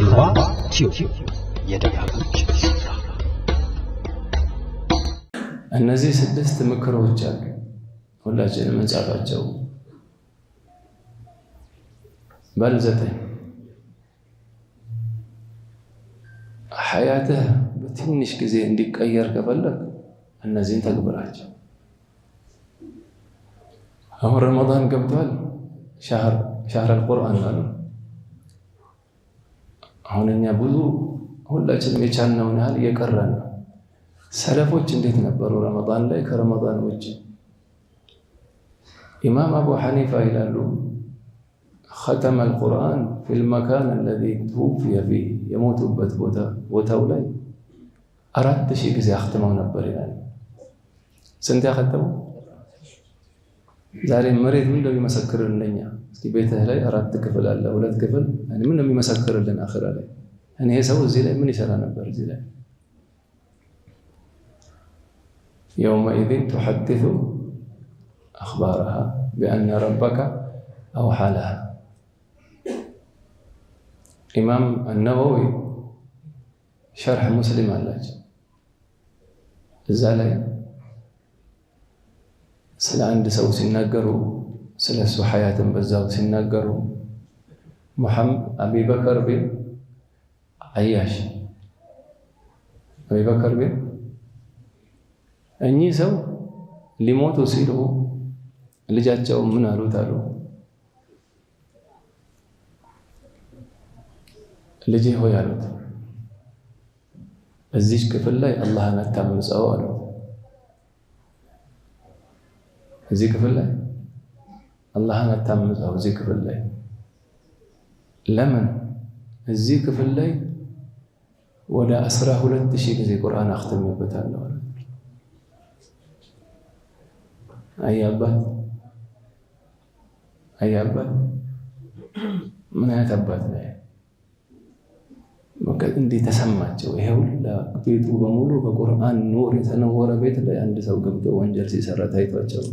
ኸልዋ ቲዩብ የደጋጎች ስፍራ። እነዚህ 6 ምክሮች አሉ። ሁላችንም እንጻፋቸው። ባል 9 ሐያትህ በትንሽ ጊዜ እንዲቀየር ከፈለግ እነዚህን ተግብራቸው። አሁን ረመዳን ገብቷል። ሻህር አልቁርአን አሉ። አሁን እኛ ብዙ ሁላችንም የቻልነውን ያህል እየቀረን ነው። ሰለፎች እንዴት ነበሩ ረመዳን ላይ ከረመዳን ውጭ? ኢማም አቡ ሐኒፋ ይላሉ ختم القرآن في المكان الذي توفي فيه የሞቱበት ቦታው ላይ 4000 ጊዜ አختመው ነበር ይላል። ስንት ያختመው? ዛሬ መሬት ምን እንደሚመሰክርልን ለኛ? እስኪ ቤትህ ላይ 4 ክፍል አለ፣ 2 ክፍል ምን እንደሚመሰክርልን አኺራ ላይ እኔ ሰው እዚህ ላይ ምን ይሰራ ነበር? እዚህ ላይ يومئذ تحدث أخبارها بأن ربك أوحى لها. ኢማም አነወዊ ሸርሕ ሙስሊም አላቸው። እዛ ላይ ስለ አንድ ሰው ሲናገሩ ስለ እሱ ሐያትን በዛው ሲናገሩ አቢበከር ቢን አያሽ አቢበከር ቢን እኚህ ሰው ሊሞቱ ሲሉ ልጃቸው ምን አሉት አሉ፣ ልጄ ሆይ አሉት እዚህ ክፍል ላይ አላህን አታምፀው አሉት። እዚህ ክፍል ላይ አላህን አታምፀው። እዚህ ክፍል ላይ ለምን? እዚህ ክፍል ላይ ወደ 12000 ጊዜ ቁርአን አختمበታለሁ አለ። አያባት ምን አይነት አባት ነው? እንዴት ተሰማቸው? ይሄ ሁላ ቤቱ በሙሉ በቁርአን ኑር የተነወረ ቤት ላይ አንድ ሰው ገብቶ ወንጀል ሲሰራ ታይቷቸው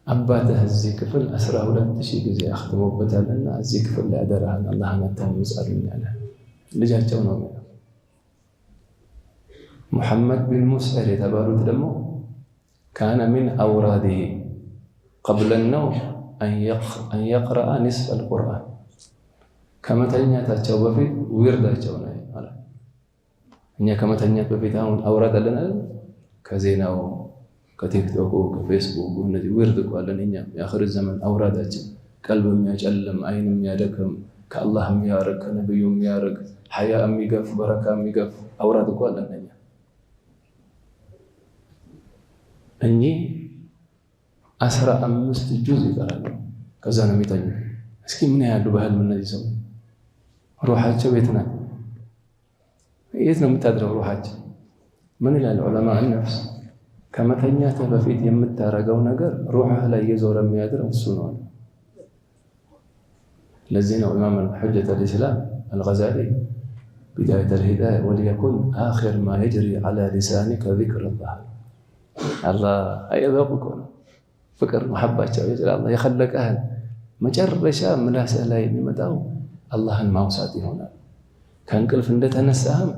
አባትህ እዚህ ክፍል 12000 ጊዜ አختمበታልና እዚህ ክፍል ላይ አደራህን አላህን አታምፀልኝ አለ። ልጃቸው ነው። ሙሐመድ ቢን ሙስዒር የተባሉት ደግሞ ካነ ሚን አውራዲሂ ቀብለ النوم أن يقرأ نصف القرآن ከመተኛታቸው በፊት ዊርዳቸው ነው ማለት። እኛ ከመተኛት በፊት አሁን አውራድ አለን አይደል? ከዜናው ከቲክቶክ ከፌስቡክ እነዚህ ዊርድ ቆለን እኛ የአኺር ዘመን አውራዳችን ቀልብ የሚያጨልም አይን የሚያደክም ከአላህ የሚያርቅ ከነብዩ የሚያርቅ ሐያ የሚገፍ በረካ የሚገፍ አውራድ ቆለን እኛ። እኚህ 15 ጁዝ ይቀራሉ። ከዛ ነው የሚተኙ። እስኪ ምን ያህሉ በህልም እነዚህ ሰው ሩሃቸው የት ናት? የት ነው የምታድረው ሩሃቸው? ምን ይላል ዑለማ ነፍስ ከመተኛት በፊት የምታረገው ነገር ሩሃህ ላይ የዞረ የሚያድረው እሱ ነው። ለዚህ ነው ኢማም ሑጀት አልኢስላም አልገዛሊ ቢዳየት አልሂዳያ ወሊየኩን አኺር ማ የጅሪ ዐላ ሊሳኒከ ዚክሩላህ። አላህ አይበቁ ነው ፍቅር መሐባቸው አላህ የኸለቀህን መጨረሻ ምላስህ ላይ የሚመጣው አላህን ማውሳት ይሆናል። ከእንቅልፍ እንደተነሳህም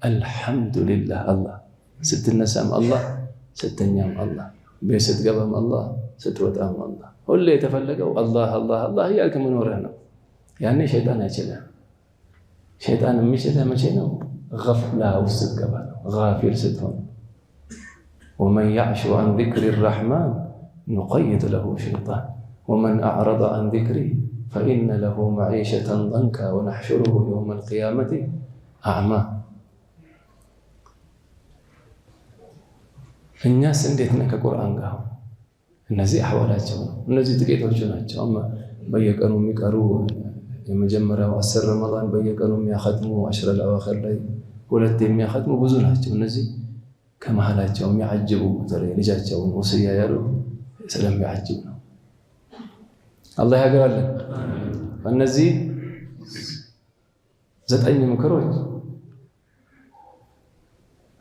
አልሐምዱሊላህ አላህ፣ ስትነሳም አላህ፣ ስተኛም አላህ፣ ቤት ስትገባም አላህ፣ ስትወጣም አላህ። ሁሌ የተፈለገው አላህ አላህ አላህ እያልክ መኖርህ ነው። ያኔ ሸይጣን አይችልም። ሸይጣን የሚችልህ መቼ ነው? ገፍላ ውስጥ ስትገባ ነው፣ ጋፊል ስትሆን። ወመን ያዕሹ አን ዚክሪ ረሕማን ኑቀይድ ለሁ ሸይጣን ወመን አዕረض አን ዚክሪ ፈኢነ ለሁ መዒሸተን ضንካ ወነሕሹሩሁ የውመ ልቅያመቲ አዕማ። እኛስ እንዴት ነን ከቁርአን ጋር? እነዚህ አሕዋላቸው ነው። እነዚህ ጥቂቶቹ ናቸው። በየቀኑ የሚቀሩ የመጀመሪያው 10 ረመዳን በየቀኑ የሚያኸትሙ 10 አልአዋኺር ላይ 2 የሚያኸትሙ ብዙ ናቸው። እነዚህ ከመሃላቸው የሚያጅቡ በተለይ ልጃቸውን ወስያ ያሉ ስለሚያጅቡ ነው። አላህ ያገራለን። እነዚህ 9 ምክሮች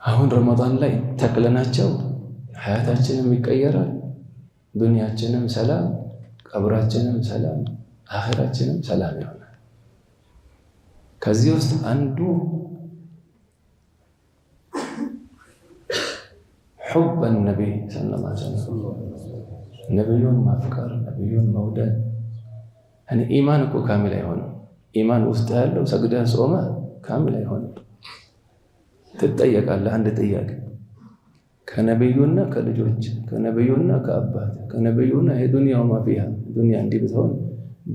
አሁን ረመዳን ላይ ተክለናቸው ሐያታችንም ይቀየራል፣ ዱንያችንም ሰላም፣ ቀብራችንም ሰላም፣ አኺራችንም ሰላም ይሆናል። ከዚህ ውስጥ አንዱ حب النبي صلى الله عليه وسلم ነብዩን ማፍቀር ነብዩን መውደድ እኔ ኢማን እኮ ካሚል አይሆንም ኢማን ውስጥ ያለው ሰግደህ ጾመ ካሚል አይሆንም ትጠየቃለህ አንድ ጥያቄ ከነብዩና ከልጆች ከነብዩና ከአባት ከነብዩና የዱንያው ማፊያ ዱንያ እንዲህ ብትሆን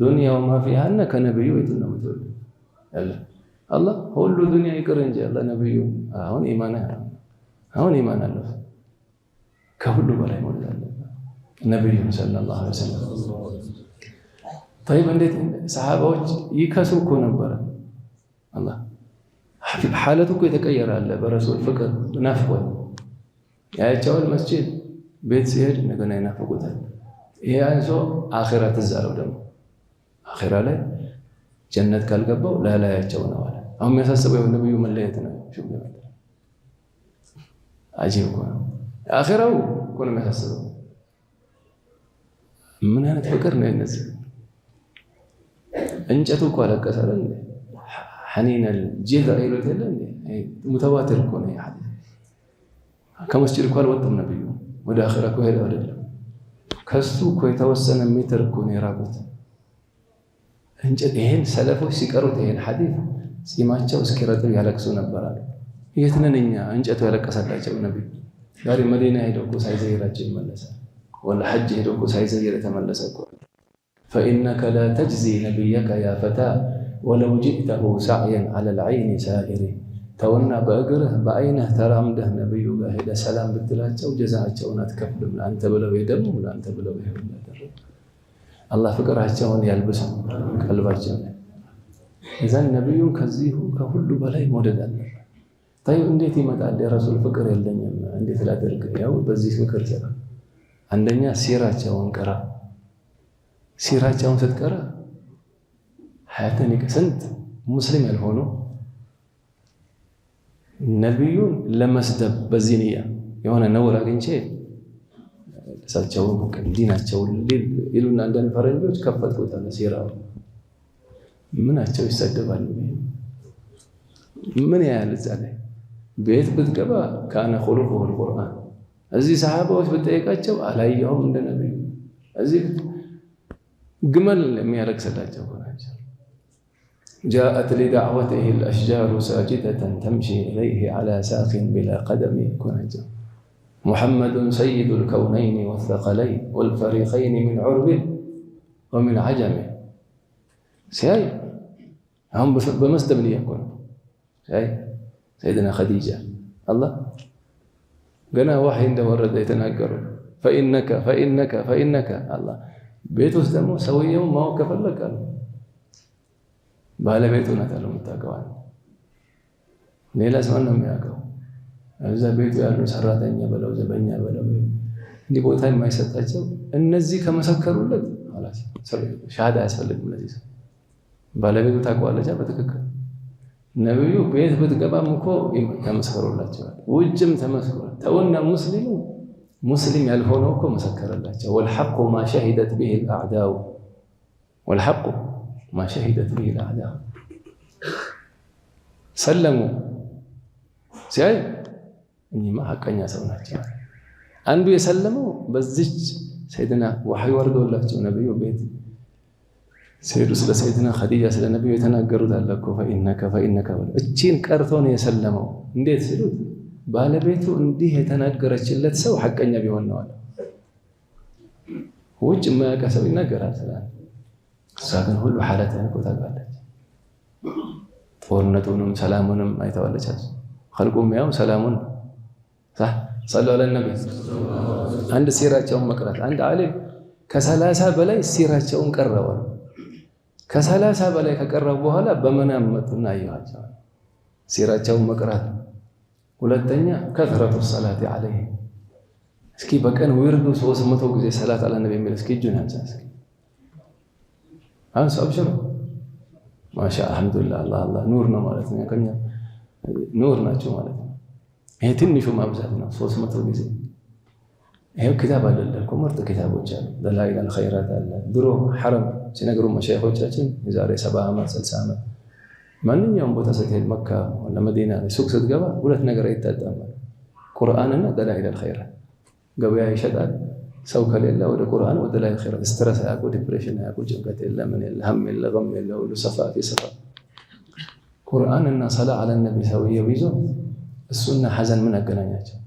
ዱንያው ማፊያና ከነብዩ የት ነው የምትወድ አላህ ሁሉ ዱንያ ይቅር እንጂ አላህ ነብዩ አሁን ኢማን አለው ከሁሉ በላይ መውደድ አለበት ነብዩ ሰለላሁ ዐለይሂ ወሰለም طيب እንዴት ሰሃባዎች ይከሱ እኮ ነበር አላህ ሐለቱ እኮ የተቀየረ አለ በረሱል ፍቅር ናፍቆት ያያቸዋል መስጂድ ቤት ሲሄድ እንደገና ይናፍቁታል ይሄ አንሶ አኺራ ተዛለው ደግሞ አኺራ ላይ ጀነት ካልገባው ላላያቸው ነው አለ አሁን የሚያሳስበው ነብዩ መለየት ነው ሹብሃ አጂብ እኮ ነው አኺራው እኮ ነው የሚያሳስበው ምን አይነት ፍቅር ነው እነዚህ እንጨቱ እኮ አለቀሰ አይደል ሐኒን الجذع ይሉት አይደል ሙተዋቲር እኮ ነው ሐዲስ ከመስጂድ እኮ አልወጡም ነብዩ ወደ አኺራ እኮ ሄደው አይደለም ከሱ እኮ የተወሰነ ሜትር እኮ ነው የራቁት እንጨት ይሄን ሰለፎች ሲቀሩት ይሄን ሐዲስ ጺማቸው እስኪረጥብ ያለቅሱ ነበር አለ የት ነን እኛ እንጨቱ ያለቀሰላቸው ነብዩ ዛሬ መዲና ሄደው እኮ ሳይዘይራቸው ይመለሳል ወላ ሐጅ ሄደው እኮ ሳይዘይር ተመለሰ እኮ فإنك لا تجزي نبيك يا فتى ولو جئته سعيا على العين سائر تونا بأجره بعينه ترامده نبي جاهد سلام بالتلاته وجزاءته ونتكفل من أنت بلو يدم ولا أنت بلو يهرب الله فكرهته يلبسه قلبه إذا النبي كزيه ككل بلاي مودد الله طيب እንዴት ይመጣል የረሱል ፍቅር የለኝም እንዴት ላደርግ ያው በዚህ ፍቅር ሰራ አንደኛ ሲራቸውን ቀራ ሲራቸውን ስትቀራ ሐያተን ይከሰንት ሙስሊም ያልሆኑ ነብዩን ለመስደብ በዚህ ንያ የሆነ ነውር አግኝቼ እሳቸውን ዲናቸው ይሉና አንዳንድ ፈረንጆች ከፈቱት አለ ሲራው ምናቸው ይሰደባሉ ምን ያህል ዛሬ ቤት ብትገባ ካነ ኹሉቁሁ القرآن እዚህ ሰሃባዎች ብትጠይቃቸው አላየሁም እንደ ነብዩ እዚህ ግመል የሚያረክስላቸው ናቸው جاءت لدعوته الأشجار ساجدة تمشي إليه على ساق بلا قدم كنجا محمد سيد الكونين والثقلين والفريقين من عرب ومن عجم سياي هم بمسدب ليكون سياي سيدنا خديجة الله قنا وحي عنده ورد يتناقروا فإنك الله بيت وسدمو سويهم ما وقف لك ባለቤቱን አታለው መታቀዋል ሌላ ሰው ነው የሚያቀው እዛ ቤቱ ያሉ ሰራተኛ በለው ዘበኛ በለው እንዲህ ቦታ የማይሰጣቸው እነዚህ ከመሰከሩለት خلاص ሻሃዳ ያስፈልግም ለዚህ ባለቤቱ ታቀዋለች በትክክል ነብዩ ቤት ብትገባም እኮ ተመስከሩላቸዋል ውጭም ተመስከሩ ተወና ሙስሊም ያልሆነው እኮ መሰከረላቸው والحق ما شهدت به الاعداء والحق ما شهدت به الاعداء سلموا ሲያይ እኚህማ ሐቀኛ ሰው ናቸው አንዱ የሰለመው በዚች ሰይድና ወህይ ወርዶላቸው ነብዩ ቤት ሰይዱ ስለ ሰይድና ኸዲጃ ስለ ነብዩ የተናገሩት አለ እኮ فإنك እቺን ቀርቶ ነው የሰለመው እንዴት ሲሉት ባለቤቱ እንዲህ የተናገረችለት ሰው ሐቀኛ ቢሆን ነው አለ ውጭ ማያውቅ ሰው ይናገራል ሰላም ሳከን ሁሉ ሐላተ ነው ታውቃለች ጦርነቱንም ሰላሙንም አይተዋለች خلقهم ያው ሰላሙን صح صلوا على النبي አንድ ሲራቸውን መቅራት አንድ ዓሊም ከ30 በላይ ሲራቸውን ቀረበ ከ30 በላይ ከቀረበ በኋላ በመናም መጡና አያቸው ሲራቸውን መቅራት ሁለተኛ ከثرة الصلاه عليه እስኪ በቀን ወርዱ 300 ጊዜ ሰላት አለ ነብይ የሚል እስኪ ጁን አንሳ እስኪ አንሳ አብሽሩ ማሻ አልহামዱሊላህ አላህ ኑር ነው ማለት ነው ከኛ ኑር ናቸው ማለት ነው ይሄ ትንሹ ማብዛት ነው 300 ጊዜ ይሄው ኪታብ አይደለም ኮመርት ኪታቦች አሉ ደላኢል ኸይራት አለ ድሮ ሐረም ሲነግሩ መሻይኾቻችን የዛሬ 70 ዓመት 60 ዓመት ማንኛውም ቦታ ስትሄድ መካ ወላ መዲና ሱቅ ስትገባ ሁለት ነገር አይታጣም። ቁርአንና ደላኢል አልኸይራት ገበያ ይሸጣል። ሰው ከሌለ ወደ ቁርአን ወደ ደላኢል አልኸይራት ስትረስ አያውቁ፣ ዲፕሬሽን አያውቁ፣ ጭንቀት የለ፣ ምን የለ፣ ሀም የለ፣ ገም የለ፣ ሁሉ ሰፋፊ ሰፋ ቁርአንና ሰላ አለ ነቢ ሰውየው ይዞ እሱና ሐዘን ምን አገናኛቸው?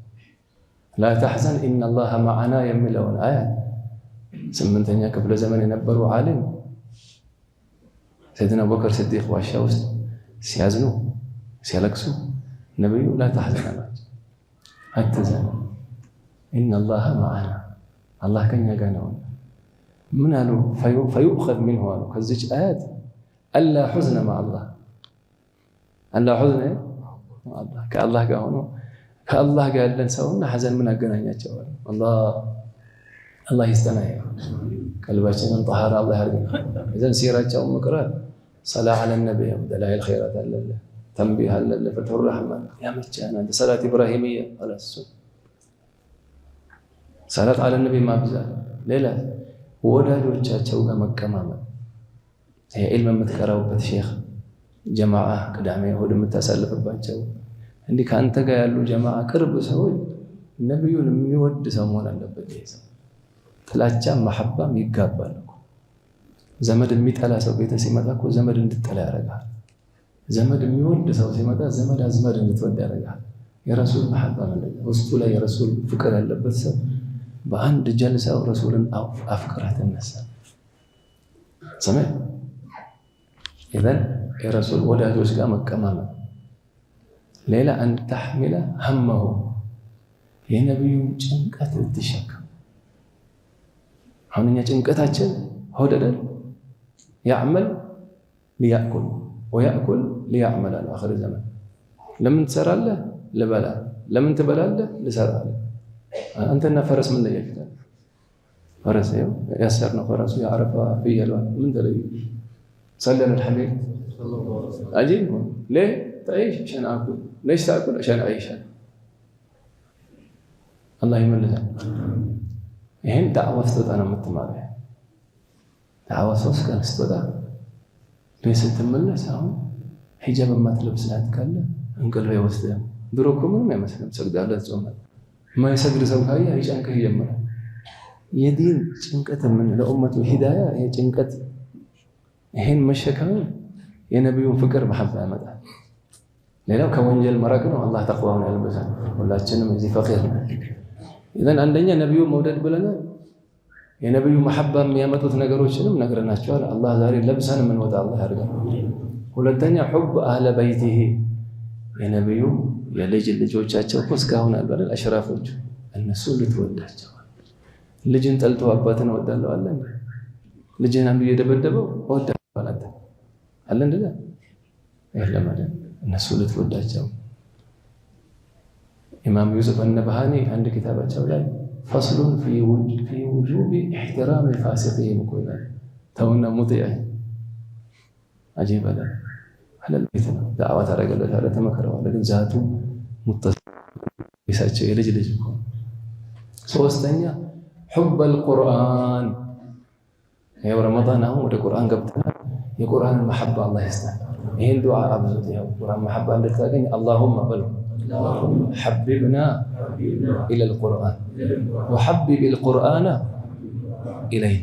ላ ተሕዘን ኢነላሃ መዐና የሚለውን አያት 8ኛ ክፍለ ዘመን የነበሩ ዓሊም ሰይድና አቡበከር ስዲቅ ዋሻ ውስጥ ሲያዝኑ ሲያለቅሱ ነቢዩ ላ ተሕዘን አላቸው፣ አትዘን ኢነላሃ መዐና አላህ ከኛ ጋር ነው። ምን አሉ? ፈዩእኸዝ ሚንሁ አሉ ከዚች አያት አላ ሑዝነ መዐላህ አላ ሑዝነ መዐላህ ከአላህ ጋር ሆኖ ከአላህ ጋር ያለን ሰውና ሐዘን ምን አገናኛቸው? አላህ ይስጠና ቀልባችንን ጠሃራ አላህ ያርግና እዘን ሲራቸውን መቅራት ሰላ አለ ነቢይ ደላኢል ኸይራት አለለ ተንቢህ አለለ ፈትሑ ረሕማን ያመቻና ሰላት ኢብራሂምያ አላሱ ሰላት አለ ነቢይ ማብዛት ሌላ ወዳጆቻቸው ጋር መቀማመጥ የዒልም የምትቀራውበት ሼኽ ጀማዓ ቅዳሜ እሑድ የምታሳልፍባቸው እንዲህ ከአንተ ጋር ያሉ ጀማዓ ቅርብ ሰዎች ነቢዩን የሚወድ ሰው መሆን አለበት። ይሄ ሰው ጥላቻም መሐባም ይጋባል እኮ። ዘመድ የሚጠላ ሰው ቤተ ሲመጣ እኮ ዘመድ እንድጠላ ያደርጋል። ዘመድ የሚወድ ሰው ሲመጣ ዘመድ አዝመድ እንድትወድ ያደርጋል። የረሱል መሐባ ውስጡ ላይ የረሱል ፍቅር ያለበት ሰው በአንድ ጀልሳው ረሱልን አፍቅራ ትነሳ። ሰማይ ኢዘን የረሱል ወዳጆች ጋር መቀማመጥ ሌላ አን ተሕሚለ ሀመሁ የነቢዩን ጭንቀት ልትሸከም። አሁን እኛ ጭንቀታችን ሆደደል ያዕመል ሊያእኩል ወያእኩል ሊያዕመል አለ አኺር ዘመን። ለምን ትሰራለህ? ልበላ። ለምን ትበላለህ? ልሰራለህ። አንተና ፈረስ ምን ለያችሁታል? ፈረስ ይኸው ያሰርነው ፈረሱ የዓረፋ ፍየል ምን ተለዩ? ሰለለ الحبيب عجيب ليه تعيش عشان اكل ليش تاكل عشان اعيش الله يملها ይሄን ዳዕዋ ስትወጣ ነው የምትማረው። ዳዕዋ ሶስት ቀን ስትወጣ ቤት ስትመለስ አሁን ሂጃብ የማትለብስ ናት ካለ እንቅልፍ ይወስዳል። ድሮ እኮ ምንም አይመስልም ሰግዳለህ ጾማለህ። የማይሰግድ ሰው ካየ ይጨንቅህ ይጀምራል። የዲን ጭንቀት ምን ለኡመቱ ሂዳያ ይሄ ጭንቀት ይሄን መሸከም የነቢዩን ፍቅር መሐባ ያመጣል። ሌላው ከወንጀል መራቅ ነው። አላህ ተቅዋውን ያልበሳል። ሁላችንም እዚህ ፈቂር ነው። ኢዘን አንደኛ ነቢዩ መውደድ ብለናል። የነቢዩ መሐባ የሚያመጡት ነገሮችንም ነግረናቸዋል። አላህ ዛሬ ለብሰን የምንወጣ አላህ ያድርገን። ሁለተኛ ሑብ አህለ በይቲሂ የነቢዩ የልጅ ልጆቻቸው እኮ እስካሁን አልበለል አሽራፎቹ እነሱ ልትወዳቸው። ልጅን ጠልቶ አባትን እወዳለሁ አለ እንዴ? ልጅን አንዱ እየደበደበው እወዳለሁ አለ እንደዛ የለም አይደል? እነሱ ልትወዳቸው። ኢማም ዩሱፍ አልነብሃኒ አንድ ኪታባቸው ላይ ፈስሉን ፊ ውጁብ ኢሕትራም ፋሲቂን እኮ ይላል። ተውና ሙጢዕ አጂብ አለ አለል ቤት ነው ዳዕዋ ታደርግለታለህ፣ ተመክረዋለህ። ግን ዛቱ ሙተሳቸው የልጅ ልጅ እኮ። ሶስተኛ ሑብ አልቁርአን ይኸው ረመዳን አሁን ወደ ቁርአን ገብተናል። የቁርአንን መሐባ አላህ ይስጠን። ይሄን ዱዓ አብዙት። ይኸው ቁርአን መሐባ እንድታገኝ አላሁመ በሉ ሐቢብና ኢለል ቁርአን ወሐቢብ አልቁርአነ ኢለይና